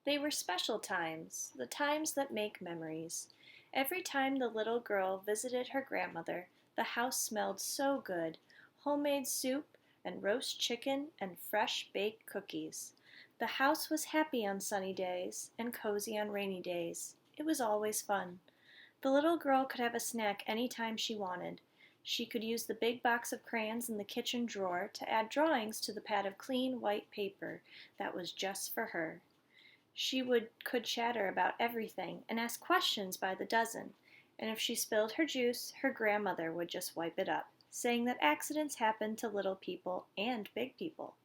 They were special times, the times that make memories. Every time the little girl visited her grandmother, the house smelled so good, homemade soup and roast chicken and fresh baked cookies. The house was happy on sunny days and cozy on rainy days. It was always fun. The little girl could have a snack any time she wanted. She could use the big box of crayons in the kitchen drawer to add drawings to the pad of clean white paper that was just for her. She could chatter about everything and ask questions by the dozen, and if she spilled her juice, her grandmother would just wipe it up, saying that accidents happen to little people and big people.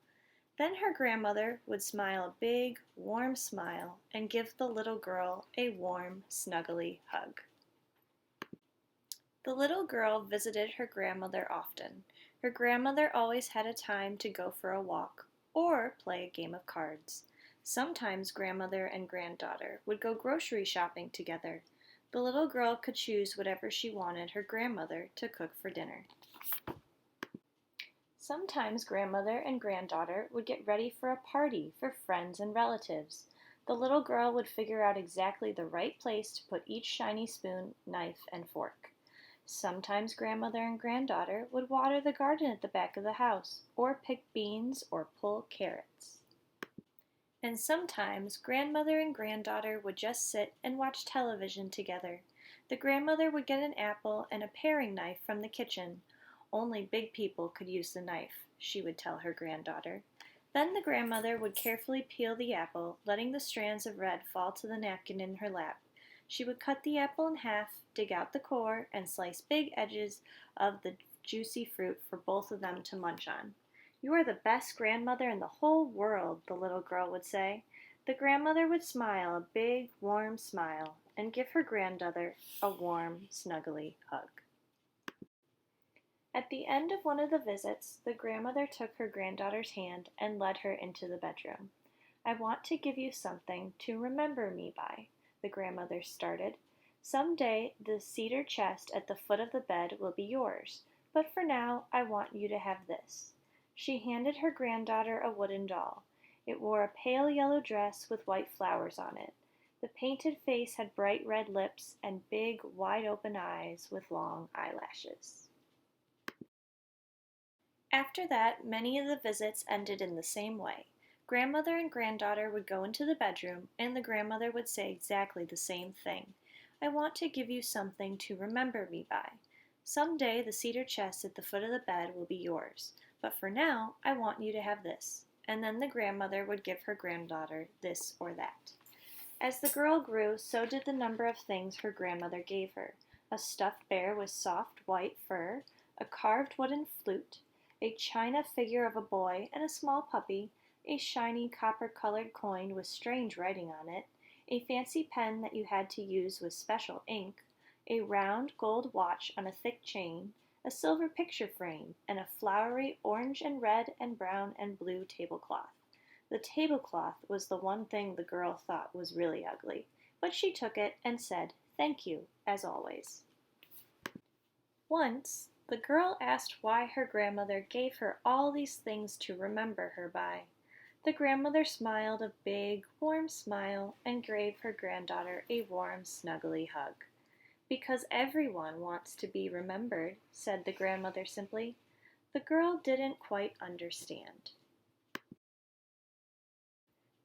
Then her grandmother would smile a big, warm smile and give the little girl a warm, snuggly hug. The little girl visited her grandmother often. Her grandmother always had a time to go for a walk or play a game of cards. Sometimes grandmother and granddaughter would go grocery shopping together. The little girl could choose whatever she wanted her grandmother to cook for dinner. Sometimes grandmother and granddaughter would get ready for a party for friends and relatives. The little girl would figure out exactly the right place to put each shiny spoon, knife, and fork. Sometimes grandmother and granddaughter would water the garden at the back of the house, or pick beans or pull carrots. And sometimes grandmother and granddaughter would just sit and watch television together. The grandmother would get an apple and a paring knife from the kitchen. Only big people could use the knife, she would tell her granddaughter. Then the grandmother would carefully peel the apple, letting the strands of red fall to the napkin in her lap. She would cut the apple in half, dig out the core, and slice big edges of the juicy fruit for both of them to munch on. "You are the best grandmother in the whole world," the little girl would say. The grandmother would smile a big, warm smile and give her granddaughter a warm, snuggly hug. At the end of one of the visits, the grandmother took her granddaughter's hand and led her into the bedroom. "I want to give you something to remember me by," the grandmother started. "Some day the cedar chest at the foot of the bed will be yours, but for now I want you to have this." She handed her granddaughter a wooden doll. It wore a pale yellow dress with white flowers on it. The painted face had bright red lips and big, wide-open eyes with long eyelashes. After that, many of the visits ended in the same way. Grandmother and granddaughter would go into the bedroom, and the grandmother would say exactly the same thing. "I want to give you something to remember me by. Some day the cedar chest at the foot of the bed will be yours, but for now I want you to have this." And then the grandmother would give her granddaughter this or that. As the girl grew, so did the number of things her grandmother gave her. A stuffed bear with soft white fur, a carved wooden flute, a china figure of a boy and a small puppy, a shiny copper-colored coin with strange writing on it, a fancy pen that you had to use with special ink, a round gold watch on a thick chain, a silver picture frame, and a flowery orange and red and brown and blue tablecloth. The tablecloth was the one thing the girl thought was really ugly, but she took it and said, "Thank you," as always. Once, the girl asked why her grandmother gave her all these things to remember her by. The grandmother smiled a big, warm smile and gave her granddaughter a warm, snuggly hug. "Because everyone wants to be remembered," said the grandmother simply. The girl didn't quite understand.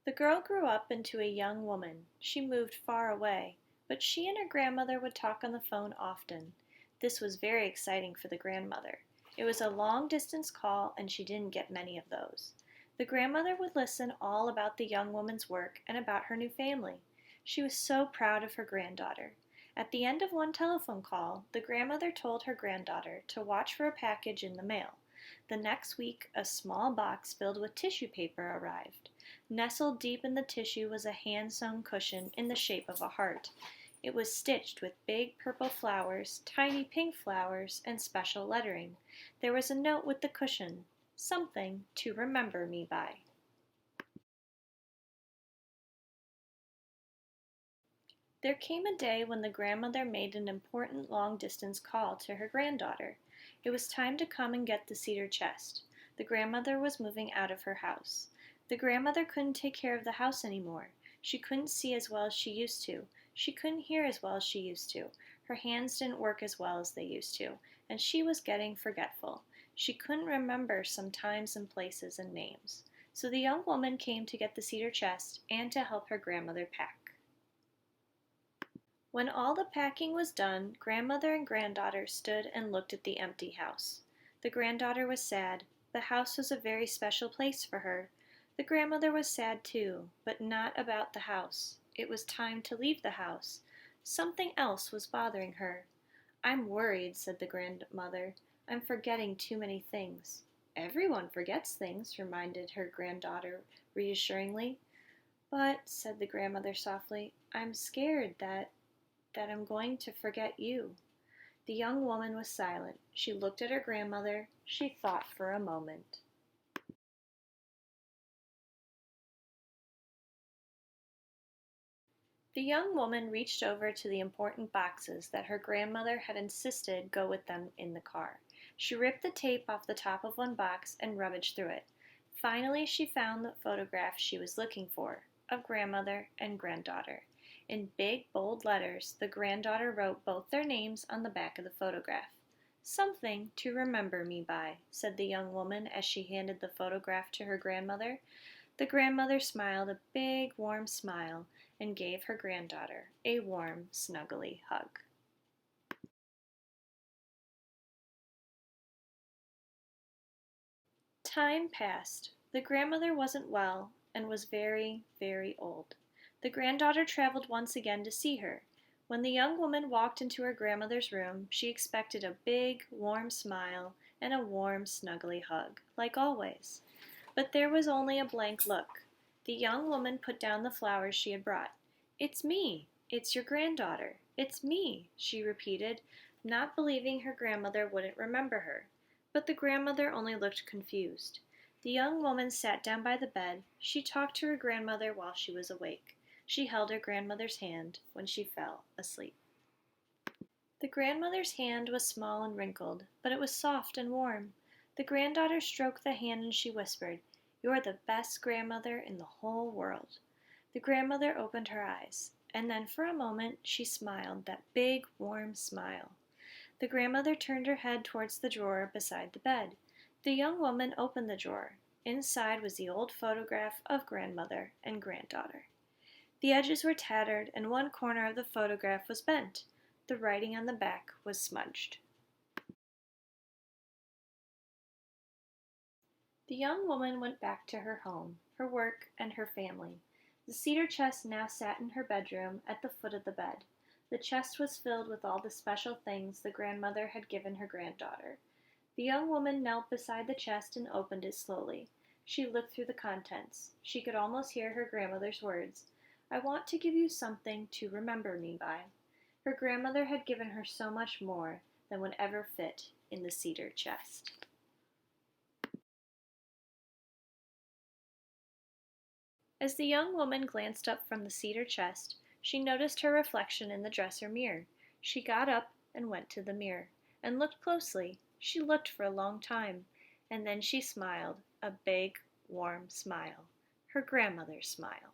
The girl grew up into a young woman. She moved far away, but she and her grandmother would talk on the phone often. This was very exciting for the grandmother. It was a long-distance call, and she didn't get many of those. The grandmother would listen all about the young woman's work and about her new family. She was so proud of her granddaughter. At the end of one telephone call, the grandmother told her granddaughter to watch for a package in the mail. The next week, a small box filled with tissue paper arrived. Nestled deep in the tissue was a hand-sewn cushion in the shape of a heart. It was stitched with big purple flowers, tiny pink flowers, and special lettering. There was a note with the cushion, "Something to remember me by." There came a day when the grandmother made an important long-distance call to her granddaughter. It was time to come and get the cedar chest. The grandmother was moving out of her house. The grandmother couldn't take care of the house anymore. She couldn't see as well as she used to. She couldn't hear as well as she used to. Her hands didn't work as well as they used to, and she was getting forgetful. She couldn't remember some times and places and names. So the young woman came to get the cedar chest and to help her grandmother pack. When all the packing was done, grandmother and granddaughter stood and looked at the empty house. The granddaughter was sad. The house was a very special place for her. The grandmother was sad too, but not about the house. It was time to leave the house. Something else was bothering her. "I'm worried," said the grandmother. "I'm forgetting too many things." "Everyone forgets things," reminded her granddaughter reassuringly. "But," said the grandmother softly, "I'm scared that I'm going to forget you." The young woman was silent. She looked at her grandmother. She thought for a moment. The young woman reached over to the important boxes that her grandmother had insisted go with them in the car. She ripped the tape off the top of one box and rummaged through it. Finally, she found the photograph she was looking for, of grandmother and granddaughter. In big, bold letters, the granddaughter wrote both their names on the back of the photograph. "Something to remember me by," said the young woman as she handed the photograph to her grandmother. The grandmother smiled a big, warm smile and gave her granddaughter a warm, snuggly hug. Time passed. The grandmother wasn't well and was very, very old. The granddaughter traveled once again to see her. When the young woman walked into her grandmother's room, she expected a big, warm smile and a warm, snuggly hug, like always. But there was only a blank look. The young woman put down the flowers she had brought. "It's me. It's your granddaughter. It's me," she repeated, not believing her grandmother wouldn't remember her. But the grandmother only looked confused. The young woman sat down by the bed. She talked to her grandmother while she was awake. She held her grandmother's hand when she fell asleep. The grandmother's hand was small and wrinkled, but it was soft and warm. The granddaughter stroked the hand and she whispered, "You're the best grandmother in the whole world." The grandmother opened her eyes, and then for a moment she smiled, that big, warm smile. The grandmother turned her head towards the drawer beside the bed. The young woman opened the drawer. Inside was the old photograph of grandmother and granddaughter. The edges were tattered and one corner of the photograph was bent. The writing on the back was smudged. The young woman went back to her home, her work, and her family. The cedar chest now sat in her bedroom at the foot of the bed. The chest was filled with all the special things the grandmother had given her granddaughter. The young woman knelt beside the chest and opened it slowly. She looked through the contents. She could almost hear her grandmother's words. "I want to give you something to remember me by." Her grandmother had given her so much more than would ever fit in the cedar chest. As the young woman glanced up from the cedar chest, she noticed her reflection in the dresser mirror. She got up and went to the mirror, and looked closely. She looked for a long time, and then she smiled, a big, warm smile, her grandmother's smile.